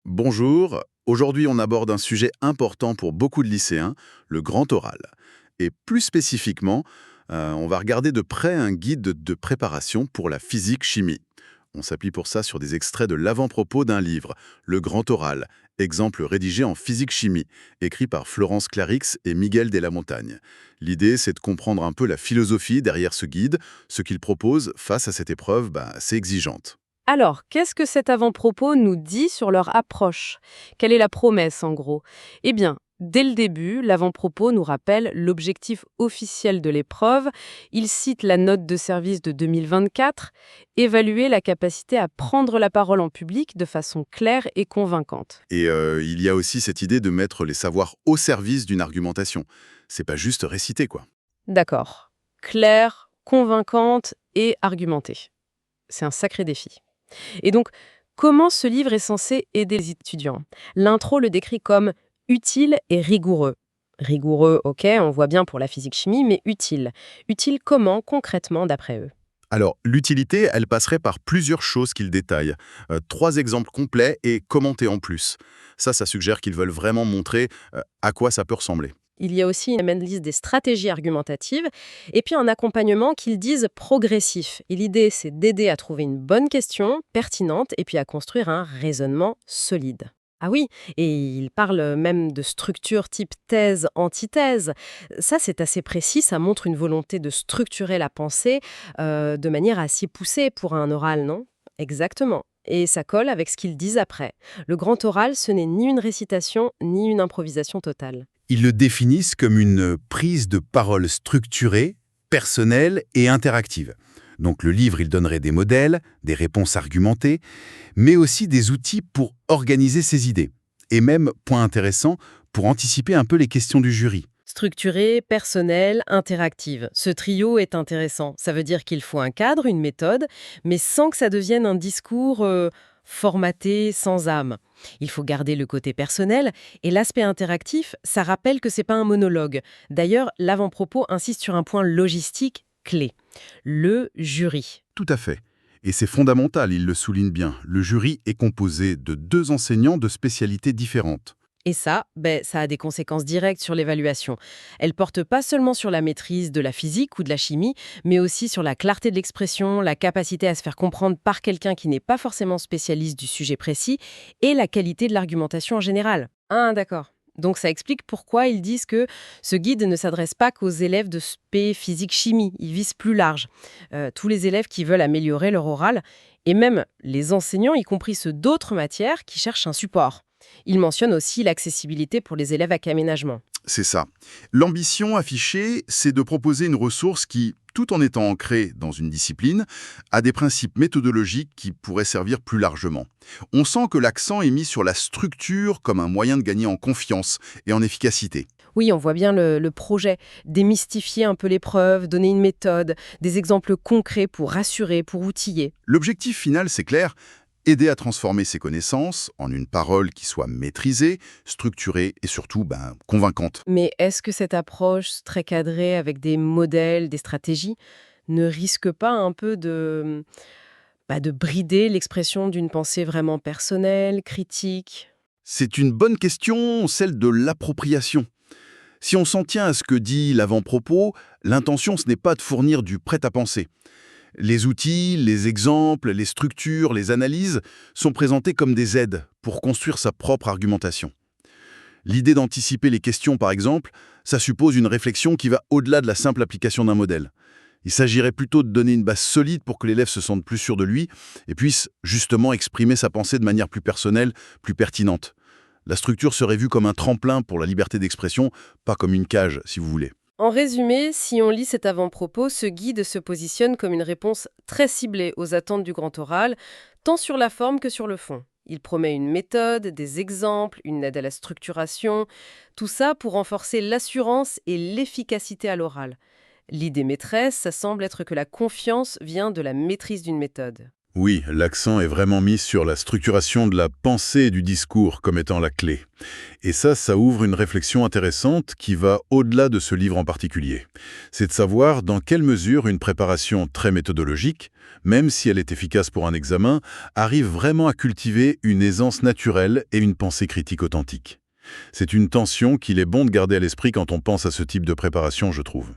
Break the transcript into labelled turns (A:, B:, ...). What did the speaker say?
A: Bonjour, aujourd'hui on aborde un sujet important pour beaucoup de lycéens, le grand oral. Et plus spécifiquement, on va regarder de près un guide de préparation pour la physique-chimie. On s'appuie pour ça sur des extraits de l'avant-propos d'un livre, Le Grand Oral, exemple rédigé en physique-chimie, écrit par Florence Clarix et Miguel de la Montagne. L'idée, c'est de comprendre un peu la philosophie derrière ce guide, ce qu'il propose face à cette épreuve assez exigeante.
B: Alors, qu'est-ce que cet avant-propos nous dit sur leur approche? Quelle est la promesse, en gros? Eh bien, dès le début, l'avant-propos nous rappelle l'objectif officiel de l'épreuve. Il cite la note de service de 2024, évaluer la capacité à prendre la parole en public de façon claire et convaincante.
A: Et il y a aussi cette idée de mettre les savoirs au service d'une argumentation. C'est pas juste réciter, quoi.
B: D'accord. Claire, convaincante et argumentée. C'est un sacré défi. Et donc, comment ce livre est censé aider les étudiants? L'intro le décrit comme utile et rigoureux. Rigoureux, ok, on voit bien pour la physique-chimie, mais utile. Utile comment, concrètement, d'après eux?
A: Alors, l'utilité, elle passerait par plusieurs choses qu'ils détaillent. Trois exemples complets et commentés en plus. Ça suggère qu'ils veulent vraiment montrer à quoi ça peut ressembler.
B: Il y a aussi une analyse des stratégies argumentatives et puis un accompagnement qu'ils disent progressif. Et l'idée, c'est d'aider à trouver une bonne question, pertinente, et puis à construire un raisonnement solide. Ah oui, et il parle même de structure type thèse, antithèse. Ça, c'est assez précis, ça montre une volonté de structurer la pensée de manière assez poussée pour un oral, non? Exactement. Et ça colle avec ce qu'ils disent après. Le grand oral, ce n'est ni une récitation, ni une improvisation totale.
A: Ils le définissent comme une prise de parole structurée, personnelle et interactive. Donc le livre, il donnerait des modèles, des réponses argumentées, mais aussi des outils pour organiser ses idées. Et même, point intéressant, pour anticiper un peu les questions du jury.
B: Structurée, personnelle, interactive. Ce trio est intéressant. Ça veut dire qu'il faut un cadre, une méthode, mais sans que ça devienne un discours formaté, sans âme. Il faut garder le côté personnel et l'aspect interactif, ça rappelle que c'est pas un monologue. D'ailleurs, l'avant-propos insiste sur un point logistique clé. Le jury.
A: Tout à fait. Et c'est fondamental, il le souligne bien. Le jury est composé de deux enseignants de spécialités différentes.
B: Et ça, ça a des conséquences directes sur l'évaluation. Elle porte pas seulement sur la maîtrise de la physique ou de la chimie, mais aussi sur la clarté de l'expression, la capacité à se faire comprendre par quelqu'un qui n'est pas forcément spécialiste du sujet précis, et la qualité de l'argumentation en général. Ah, d'accord. Donc ça explique pourquoi ils disent que ce guide ne s'adresse pas qu'aux élèves de spé physique-chimie, il vise plus large. Tous les élèves qui veulent améliorer leur oral, et même les enseignants, y compris ceux d'autres matières, qui cherchent un support. Il mentionne aussi l'accessibilité pour les élèves avec aménagement.
A: C'est ça. L'ambition affichée, c'est de proposer une ressource qui, tout en étant ancrée dans une discipline, a des principes méthodologiques qui pourraient servir plus largement. On sent que l'accent est mis sur la structure comme un moyen de gagner en confiance et en efficacité.
B: Oui, on voit bien le projet, démystifier un peu l'épreuve, donner une méthode, des exemples concrets pour rassurer, pour outiller.
A: L'objectif final, c'est clair, aider à transformer ses connaissances en une parole qui soit maîtrisée, structurée et surtout convaincante.
B: Mais est-ce que cette approche très cadrée avec des modèles, des stratégies, ne risque pas un peu de brider l'expression d'une pensée vraiment personnelle, critique?
A: C'est une bonne question, celle de l'appropriation. Si on s'en tient à ce que dit l'avant-propos, l'intention ce n'est pas de fournir du prêt-à-penser. Les outils, les exemples, les structures, les analyses sont présentés comme des aides pour construire sa propre argumentation. L'idée d'anticiper les questions, par exemple, ça suppose une réflexion qui va au-delà de la simple application d'un modèle. Il s'agirait plutôt de donner une base solide pour que l'élève se sente plus sûr de lui et puisse justement exprimer sa pensée de manière plus personnelle, plus pertinente. La structure serait vue comme un tremplin pour la liberté d'expression, pas comme une cage, si vous voulez.
B: En résumé, si on lit cet avant-propos, ce guide se positionne comme une réponse très ciblée aux attentes du grand oral, tant sur la forme que sur le fond. Il promet une méthode, des exemples, une aide à la structuration, tout ça pour renforcer l'assurance et l'efficacité à l'oral. L'idée maîtresse, ça semble être que la confiance vient de la maîtrise d'une méthode.
A: Oui, l'accent est vraiment mis sur la structuration de la pensée et du discours comme étant la clé. Et ça ouvre une réflexion intéressante qui va au-delà de ce livre en particulier. C'est de savoir dans quelle mesure une préparation très méthodologique, même si elle est efficace pour un examen, arrive vraiment à cultiver une aisance naturelle et une pensée critique authentique. C'est une tension qu'il est bon de garder à l'esprit quand on pense à ce type de préparation, je trouve.